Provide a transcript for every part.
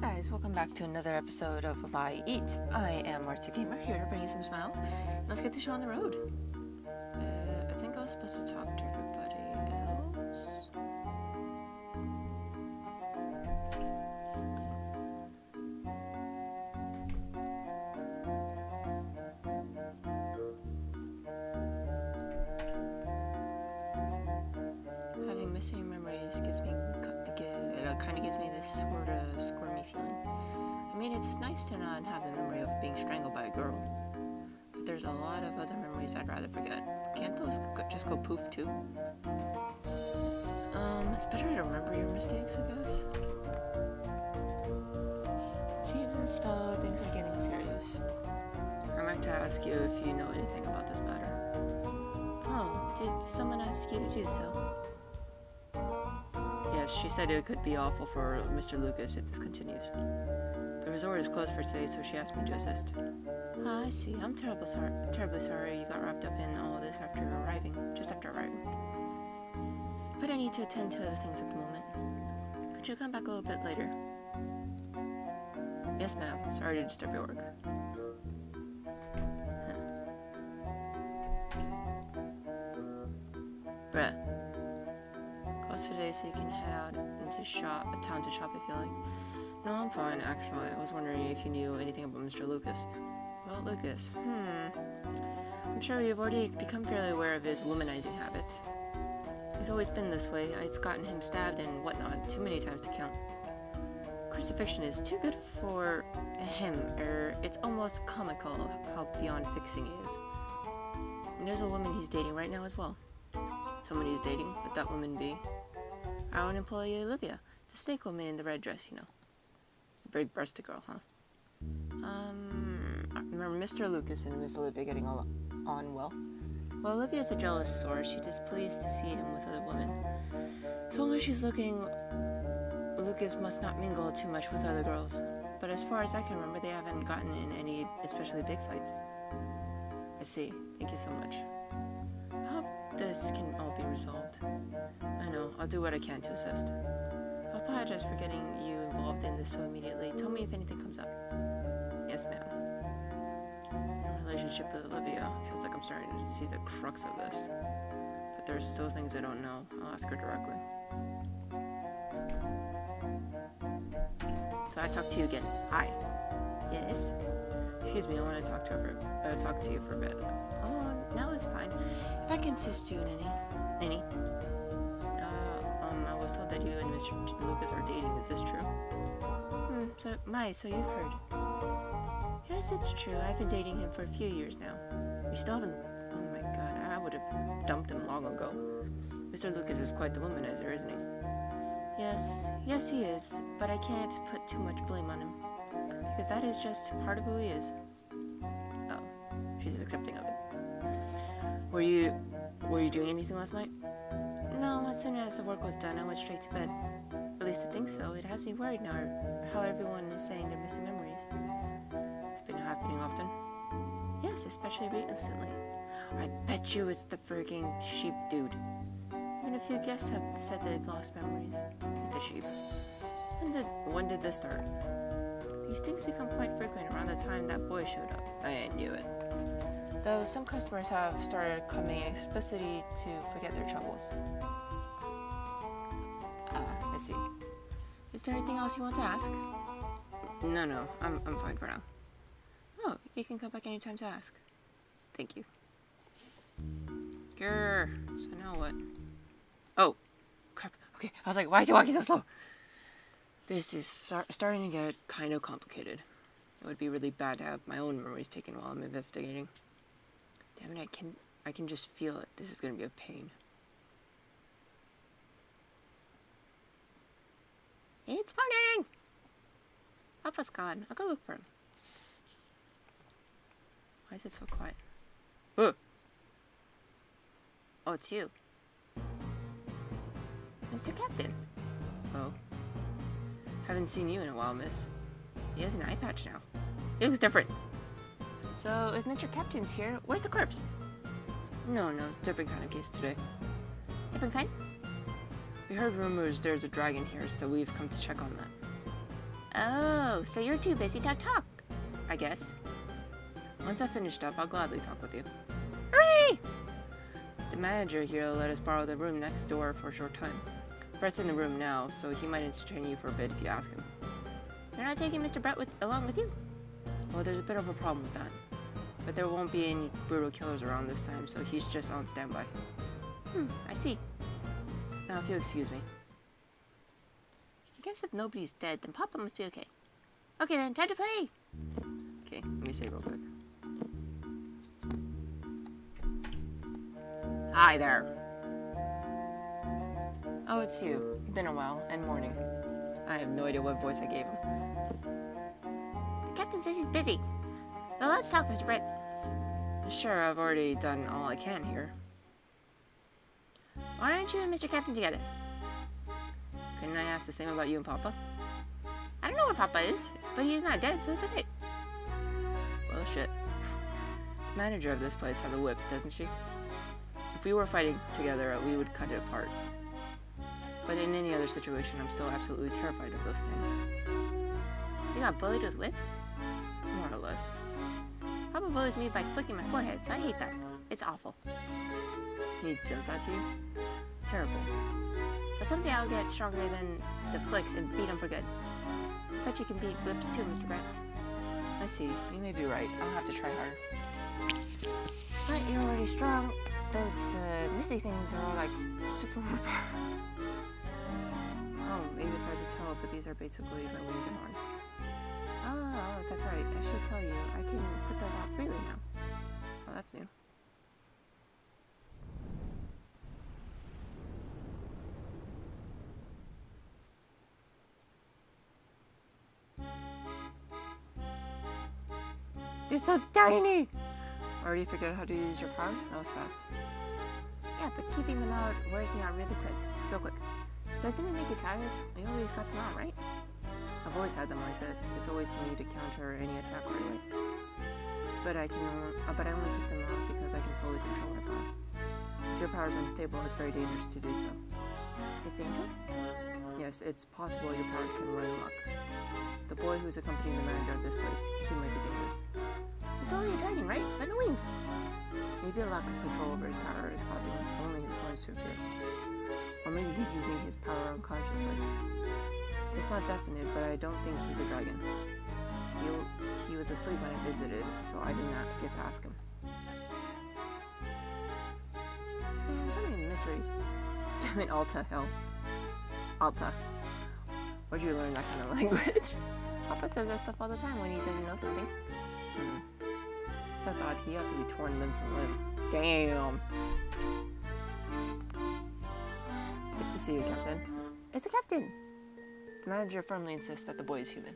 Hi guys, welcome back to another episode of LiEat. I am Artsi here to bring you some smiles. Let's get the show on the road. I think I was supposed to talk to everybody else. Having missing memories kind of gives me this sort of squirmy feeling. I mean, it's nice to not have the memory of being strangled by a girl, but there's a lot of other memories I'd rather forget. Can't those just go poof too? It's better to remember your mistakes, I guess. Seems as though things are getting serious. I'd like to ask you if you know anything about this matter. Oh, did someone ask you to do so? Yes, she said it could be awful for Mr. Lucas if this continues. The resort is closed for today, so she asked me to assist. Ah, I see. I'm terribly sorry you got wrapped up in all this just after arriving. But I need to attend to other things at the moment. Could you come back a little bit later? Yes, ma'am. Sorry to disturb your work. Bruh. For today, so you can head out into town to shop if you like. No, I'm fine, actually. I was wondering if you knew anything about Mr. Lucas. Well, Lucas, I'm sure you've already become fairly aware of his womanizing habits. He's always been this way. It's gotten him stabbed and whatnot too many times to count. Crucifixion is too good for him, it's almost comical how beyond fixing he is. And there's a woman he's dating right now as well. Someone he's dating, would that woman be? Our own employee, Olivia. The snake woman in the red dress, you know. The big-breasted girl, huh? Remember Mr. Lucas and Miss Olivia getting on well? Well, Olivia's a jealous sort. She's displeased to see him with other women. So long as she's looking, Lucas must not mingle too much with other girls. But as far as I can remember, they haven't gotten in any especially big fights. I see. Thank you so much. This can all be resolved. I know, I'll do what I can to assist. I'll apologize for getting you involved in this so immediately. Tell me if anything comes up. Yes, ma'am. The relationship with Olivia feels like I'm starting to see the crux of this. But there's still things I don't know. I'll ask her directly. So I talk to you again. Hi. Yes? Excuse me, I want to talk to you for a bit. Now it's fine. If I can assist you in any. I was told that you and Mr. Lucas are dating. Is this true? So you've heard. Yes, it's true. I've been dating him for a few years now. You still haven't... Oh my god, I would have dumped him long ago. Mr. Lucas is quite the womanizer, isn't he? Yes he is. But I can't put too much blame on him. Because that is just part of who he is. Oh, she's accepting of it. Were you doing anything last night? No, as soon as the work was done, I went straight to bed. At least I think so. It has me worried now how everyone is saying they're missing memories. It's been happening often? Yes, especially recently. I bet you it's the frigging sheep dude. Even a few guests have said they've lost memories. It's the sheep. When did this start? These things become quite frequent around the time that boy showed up. I knew it. Though some customers have started coming explicitly to forget their troubles. I see. Is there anything else you want to ask? No, I'm fine for now. Oh, you can come back anytime to ask. Thank you. Grrr. So now what? Oh, crap. Okay, I was like, why is he walking so slow? This is starting to get kind of complicated. It would be really bad to have my own memories taken while I'm investigating. Damn it, I can just feel it. This is gonna be a pain. It's morning! Papa's gone. I'll go look for him. Why is it so quiet? Oh, it's you. Mr. Captain. Oh. Haven't seen you in a while, miss. He has an eye patch now. He looks different. So, if Mr. Captain's here, where's the corpse? No, different kind of case today. Different kind? We heard rumors there's a dragon here, so we've come to check on that. Oh, so you're too busy to talk, I guess. Once I've finished up, I'll gladly talk with you. Hooray! The manager here will let us borrow the room next door for a short time. Brett's in the room now, so he might entertain you for a bit if you ask him. You're not taking Mr. Brett along with you? Well, there's a bit of a problem with that. But there won't be any brutal killers around this time, so he's just on standby. I see. Now, if you'll excuse me. I guess if nobody's dead, then Papa must be okay. Okay then, time to play! Okay, let me save real quick. Hi there. Oh, it's you. It's been a while, and morning. I have no idea what voice I gave him. The captain says he's busy. Well, let's talk, Mr. Brett. Sure, I've already done all I can here. Why aren't you and Mr. Captain together? Couldn't I ask the same about you and Papa? I don't know where Papa is, but he's not dead, so it's okay. Well, shit. The manager of this place has a whip, doesn't she? If we were fighting together, we would cut it apart. But in any other situation, I'm still absolutely terrified of those things. You got bullied with whips? More or less. Papa bullies me by flicking my forehead, so I hate that. It's awful. He does that to you? Terrible. But someday I'll get stronger than the flicks and beat him for good. I bet you can beat whips too, Mr. Brett. I see. You may be right. I'll have to try harder. But you're already strong. Those misty things are all like super repair. Oh, maybe it's hard to tell, but these are basically my wings and horns. Oh, that's right. I should tell you. I can put those out freely now. Oh, that's new. You're so tiny! Already figured out how to use your power? That was fast. Yeah, but keeping them out wears me out real quick. Doesn't it make you tired? You always got them out, right? I've always had them like this. It's always me to counter any attack right away. But I only keep them out because I can fully control my power. If your power is unstable, it's very dangerous to do so. It's dangerous? Yes, it's possible your powers can run amok. The boy who's accompanying the manager of this place, he might be dangerous. He's totally a dragon, right? But no wings. Maybe a lack of control over his power is causing only his horns to appear. Or maybe he's using his power unconsciously. It's not definite, but I don't think he's a dragon. He was asleep when I visited, so I did not get to ask him. Man, so many mysteries. Damn it, Alta, hell. Alta. Where'd you learn that kind of language? Papa says that stuff all the time when he doesn't know something. So I thought he ought to be torn limb from limb. Damn. Good to see you, Captain. It's the Captain! The manager firmly insists that the boy is human.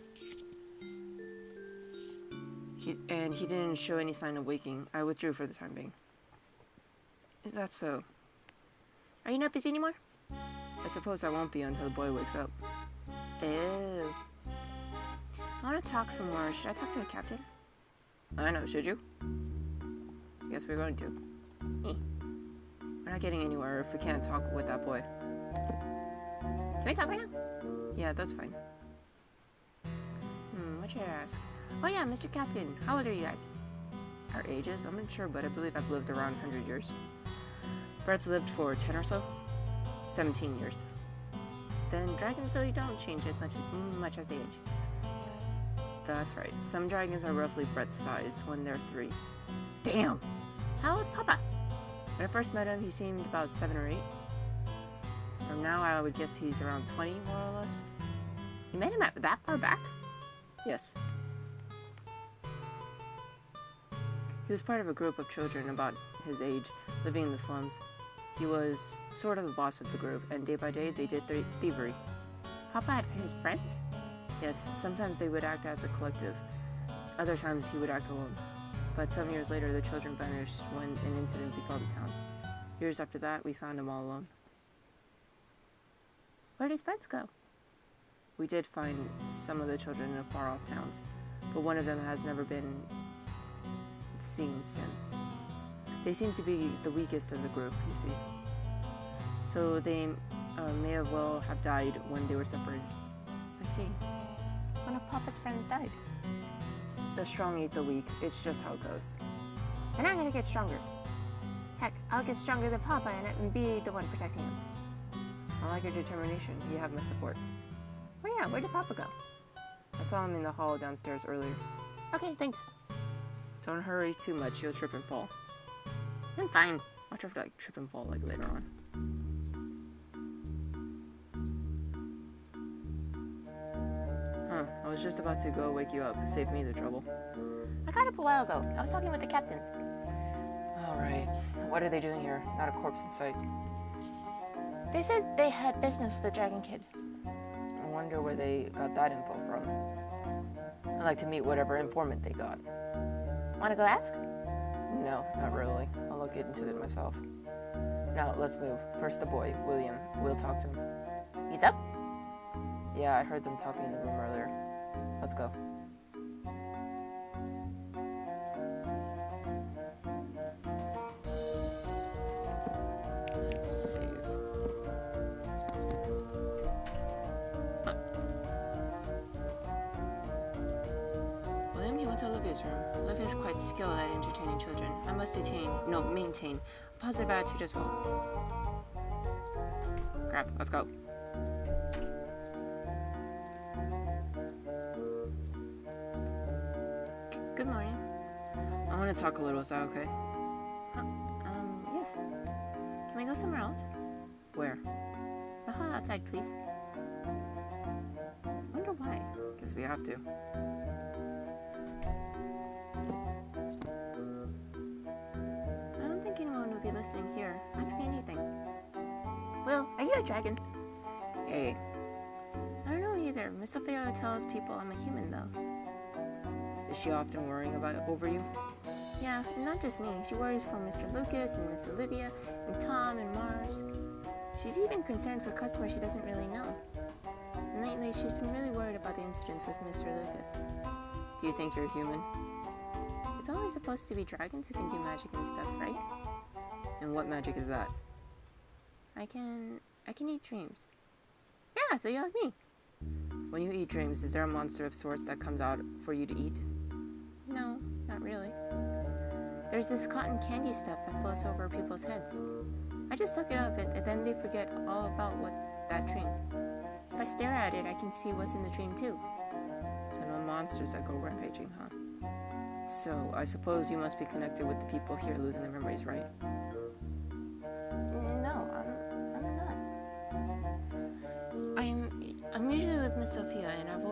He didn't show any sign of waking. I withdrew for the time being. Is that so? Are you not busy anymore? I suppose I won't be until the boy wakes up. Oh. I want to talk some more. Should I talk to the captain? I know, should you? I guess we're going to. We're not getting anywhere if we can't talk with that boy. Can we talk right now? Yeah, that's fine. What should I ask? Oh yeah, Mr. Captain, how old are you guys? Our ages? I'm unsure, but I believe I've lived around 100 years. Brett's lived for 10 or so? 17 years. Then dragons really don't change as much as they age. That's right. Some dragons are roughly Brett's size when they're 3. Damn! How old's Papa? When I first met him, he seemed about 7 or 8. From now, I would guess he's around 20, more or less. You met him that far back? Yes. He was part of a group of children about his age, living in the slums. He was sort of the boss of the group, and day by day they did thievery. Papa had his friends? Yes, sometimes they would act as a collective. Other times he would act alone. But some years later, the children vanished when an incident befell the town. Years after that, we found them all alone. Where did his friends go? We did find some of the children in far-off towns, but one of them has never been seen since. They seem to be the weakest of the group, you see. So they may have well have died when they were separated. I see. One of Papa's friends died. The strong eat the weak. It's just how it goes. And I'm gonna get stronger. Heck, I'll get stronger than Papa and be the one protecting him. I like your determination. You have my support. Oh yeah, where did Papa go? I saw him in the hall downstairs earlier. Okay, thanks. Don't hurry too much. You'll trip and fall. I'm fine. Watch out for trip and fall later on. I was just about to go wake you up. Save me the trouble. I got up a while ago. I was talking with the captains. Alright. What are they doing here? Not a corpse in sight. They said they had business with the Dragon Kid. I wonder where they got that info from. I'd like to meet whatever informant they got. Wanna go ask? No, not really. I'll look into it myself. Now, let's move. First the boy, William. We'll talk to him. He's up? Yeah, I heard them talking in the room earlier. Let's go. Let's save. William, he went to Olivia's room. Olivia's quite skilled at entertaining children. I must maintain a positive attitude as well. Crap, let's go. Good morning. I want to talk a little, is that okay? Yes. Can we go somewhere else? Where? The hall outside, please. Wonder why. Guess we have to. I don't think anyone would be listening here. Ask me anything. Will, are you a dragon? Hey. I don't know either. Miss Sophia tells people I'm a human, though. Is she often worrying over you? Yeah, and not just me. She worries for Mr. Lucas and Miss Olivia and Tom and Mars. She's even concerned for customers she doesn't really know. And lately, she's been really worried about the incidents with Mr. Lucas. Do you think you're human? It's only supposed to be dragons who can do magic and stuff, right? And what magic is that? I can eat dreams. Yeah, so you're like me. When you eat dreams, is there a monster of sorts that comes out for you to eat? No, not really. There's this cotton candy stuff that floats over people's heads. I just suck it up and then they forget all about that dream. If I stare at it, I can see what's in the dream too. So no monsters that go rampaging, huh? So I suppose you must be connected with the people here losing their memories, right? No, I'm not. I'm usually with Miss Sophia, and I'm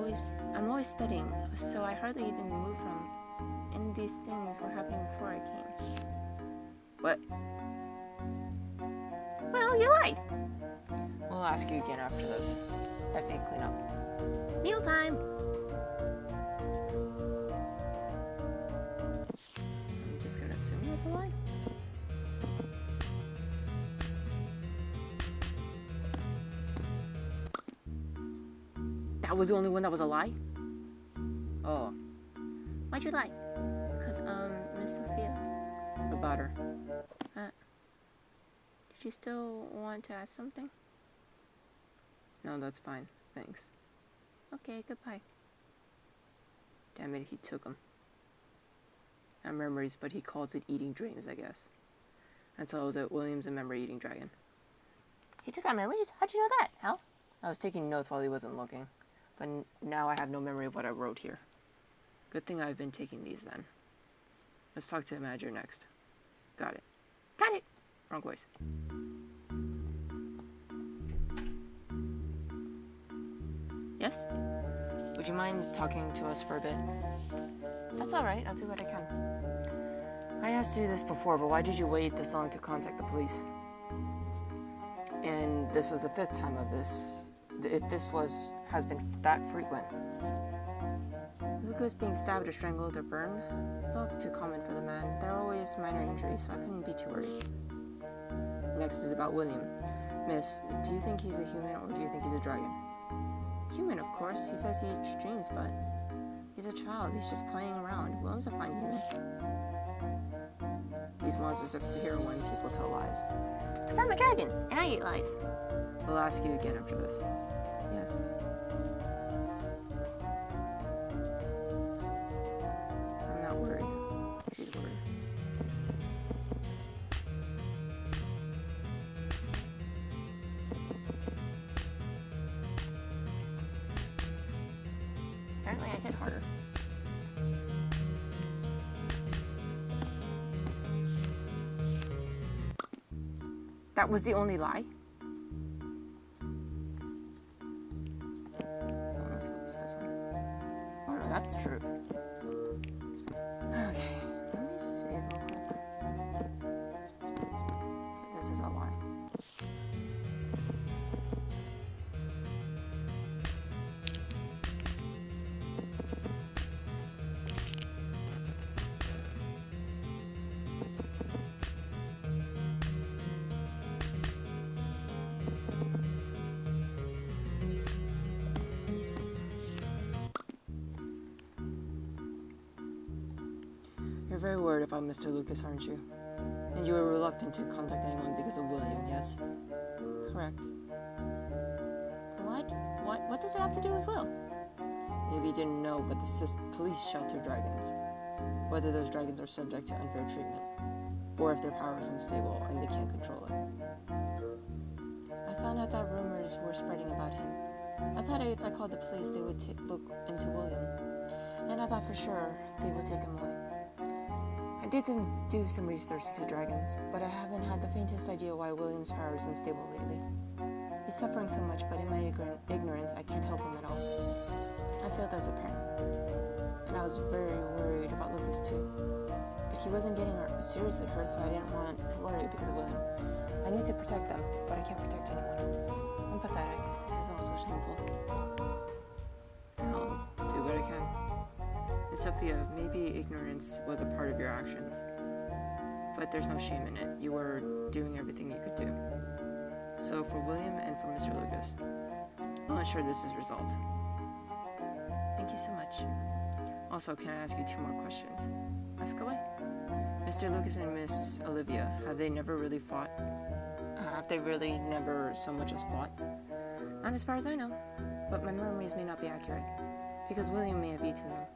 always studying, so I hardly even move from. And these things were happening before I came. What? Well, you lied. We'll ask you again after this. I think clean up. Mealtime. I'm just gonna assume that's a lie. That was the only one that was a lie? Oh. Why'd you lie? Because, Miss Sophia. About her. Did you still want to ask something? No, that's fine. Thanks. Okay, goodbye. Damn it, he took them. Not memories, but he calls it eating dreams, I guess. That's all that William's a memory-eating dragon. He took our memories? How'd you know that, Hal? I was taking notes while he wasn't looking. But now I have no memory of what I wrote here. Good thing I've been taking these then. Let's talk to the manager next. Got it. Got it! Wrong voice. Yes? Would you mind talking to us for a bit? That's alright, I'll do what I can. I asked you this before, but why did you wait this long to contact the police? And this was the 5th time of this. If this has been that frequent. Lucas being stabbed or strangled or burned looked too common for the man. There are always minor injuries, so I couldn't be too worried. Next is about William. Miss, do you think he's a human or do you think he's a dragon? Human, of course. He says he eats dreams, but he's a child. He's just playing around. William's a fine human. These monsters appear when people tell lies. Because I'm a dragon, and I eat lies. We'll ask you again after this. Yes. Apparently I hit harder. That was the only lie? Let's see what's this one. Oh no, that's the truth. Okay, let me see real quick. Okay, this is a lie. You're very worried about Mr. Lucas, aren't you? And you were reluctant to contact anyone because of William, yes? Correct. What does it have to do with Will? Maybe you didn't know, but the police shelter dragons. Whether those dragons are subject to unfair treatment, or if their power is unstable and they can't control it. I found out that rumors were spreading about him. I thought if I called the police, they would look into William. And I thought for sure they would take him away. I did do some research to dragons, but I haven't had the faintest idea why William's power is unstable lately. He's suffering so much, but in my ignorance, I can't help him at all. I failed as a parent, and I was very worried about Lucas too. But he wasn't getting seriously hurt, so I didn't want to worry because of William. I need to protect them, but I can't protect anyone. I'm pathetic. This is also shameful. I'll do what I can. And Sophia, maybe ignorance was a part of your actions, but there's no shame in it. You were doing everything you could do. So for William and for Mr. Lucas, I'll ensure this is resolved. Thank you so much. Also, can I ask you 2 more questions? Ask away. Mr. Lucas and Miss Olivia, have they never really fought? Have they really never so much as fought? Not as far as I know, but my memories may not be accurate, because William may have eaten them.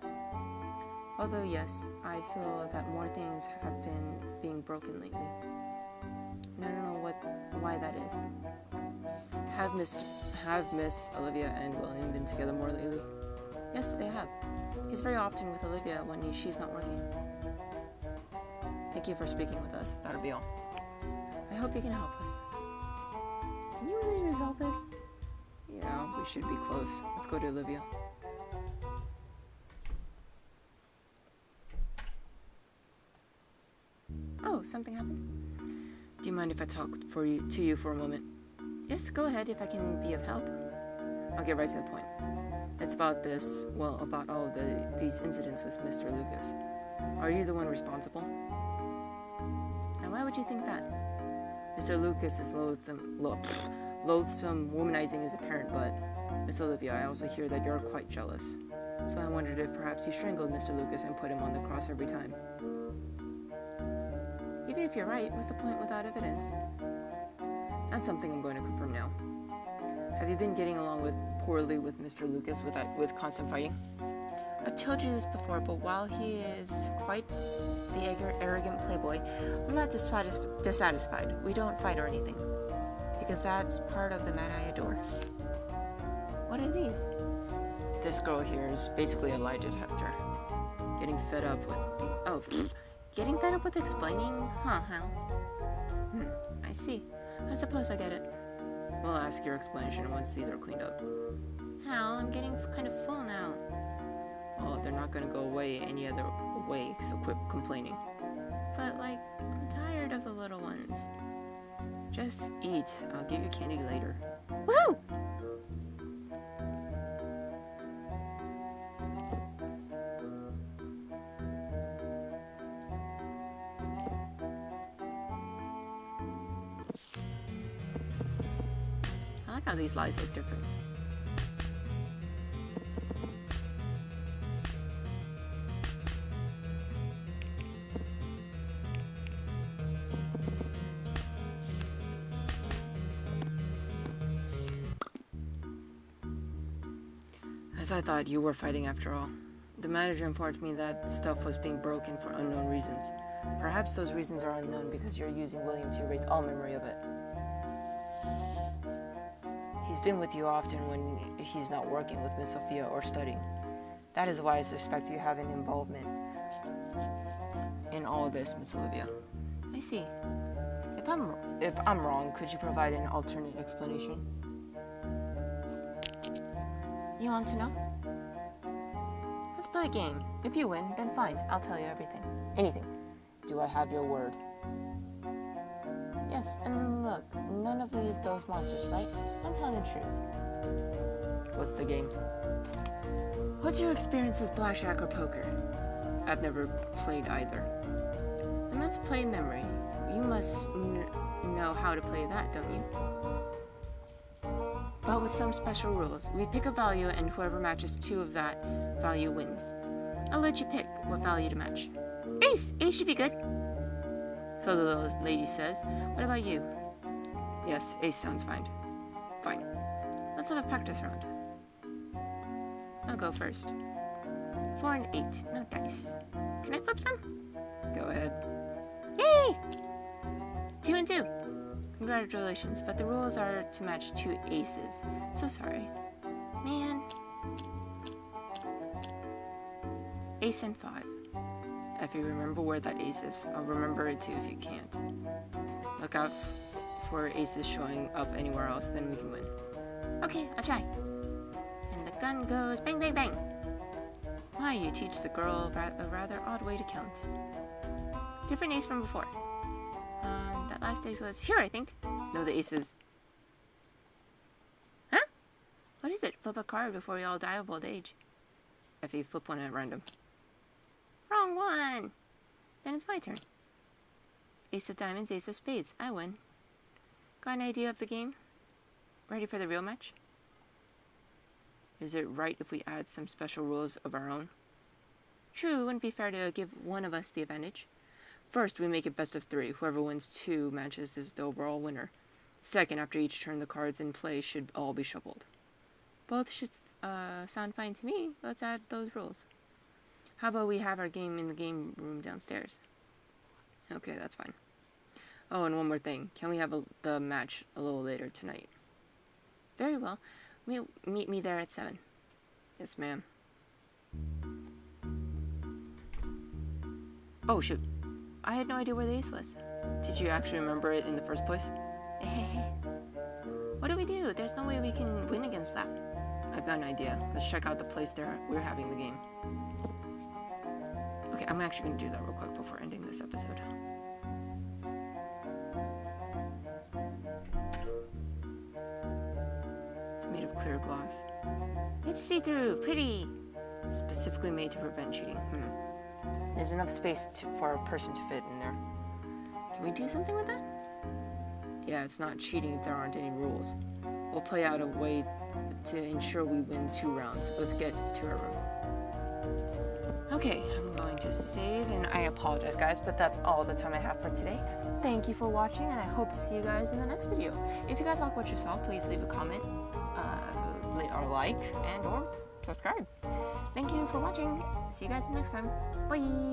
Although yes, I feel that more things have been being broken lately. And I don't know why that is. Have Miss Olivia and William been together more lately? Yes, they have. He's very often with Olivia when she's not working. Thank you for speaking with us. That'll be all. I hope you can help us. Can you really resolve this? Yeah, we should be close. Let's go to Olivia. Oh, something happened? Do you mind if I talk to you for a moment? Yes, go ahead if I can be of help. I'll get right to the point. It's about about all of these incidents with Mr. Lucas. Are you the one responsible? Now, why would you think that? Mr. Lucas is loathsome, womanizing his parent, but Miss Olivia, I also hear that you're quite jealous. So I wondered if perhaps you strangled Mr. Lucas and put him on the cross every time. Even if you're right, what's the point without evidence? That's something I'm going to confirm now. Have you been getting along poorly with Mr. Lucas with constant fighting? I've told you this before, but while he is quite the arrogant playboy, I'm not dissatisfied. We don't fight or anything, because that's part of the man I adore. What are these? This girl here is basically a lie detector. Getting fed up with explaining? Huh, Hal? I see. I suppose I get it. We'll ask your explanation once these are cleaned up. Hal, I'm getting kind of full now. Oh, they're not gonna go away any other way, so quit complaining. But, I'm tired of the little ones. Just eat. I'll give you candy later. Woo! I like how these lies look different. As I thought, you were fighting after all. The manager informed me that stuff was being broken for unknown reasons. Perhaps those reasons are unknown because you're using William to erase all memory of it. He's been with you often when he's not working with Miss Sophia or studying. That is why I suspect you have an involvement in all of this, Miss Olivia. I see. If I'm wrong, could you provide an alternate explanation? You want to know? Let's play a game. If you win, then fine. I'll tell you everything. Anything. Do I have your word? Yes, and look, none of those monsters, right? I'm telling the truth. What's the game? What's your experience with blackjack or poker? I've never played either. And let's play memory. You must know how to play that, don't you? But with some special rules. We pick a value and whoever matches 2 of that value wins. I'll let you pick what value to match. Ace! Ace should be good. So the little lady says. What about you? Yes, ace sounds fine. Fine. Let's have a practice round. I'll go first. 4 and 8. No dice. Can I flip some? Go ahead. Yay! 2 and 2. Congratulations, but the rules are to match 2 aces. So sorry. Man. Ace and 5. If you remember where that ace is, I'll remember it too if you can't. Look out for aces showing up anywhere else, then we can win. Okay, I'll try. And the gun goes bang, bang, bang. Why, you teach the girl a rather odd way to count. Different ace from before. That last ace was here, I think. No, the aces. Huh? What is it? Flip a card before we all die of old age. Effie, flip one at random. Wrong one! Then it's my turn. Ace of diamonds, ace of spades. I win. Got an idea of the game? Ready for the real match? Is it right if we add some special rules of our own? True, it wouldn't be fair to give one of us the advantage. First, we make it best of 3. Whoever wins 2 matches is the overall winner. Second, after each turn, the cards in play should all be shuffled. Both should sound fine to me. Let's add those rules. How about we have our game in the game room downstairs? Okay, that's fine. Oh, and one more thing. Can we have the match a little later tonight? Very well. Meet me there at 7. Yes, ma'am. Oh, shoot. I had no idea where the ace was. Did you actually remember it in the first place? What do we do? There's no way we can win against that. I've got an idea. Let's check out the place there we're having the game. Okay, I'm actually going to do that real quick before ending this episode. It's made of clear glass. It's see-through! Pretty! Specifically made to prevent cheating. There's enough space for a person to fit in there. Can we do something with that? Yeah, it's not cheating if there aren't any rules. We'll play out a way to ensure we win 2 rounds. Let's get to our room. Okay, I'm going to save, and I apologize, guys, but that's all the time I have for today. Thank you for watching, and I hope to see you guys in the next video. If you guys like what you saw, please leave a comment, or like, and or subscribe. Thank you for watching. See you guys next time. Bye!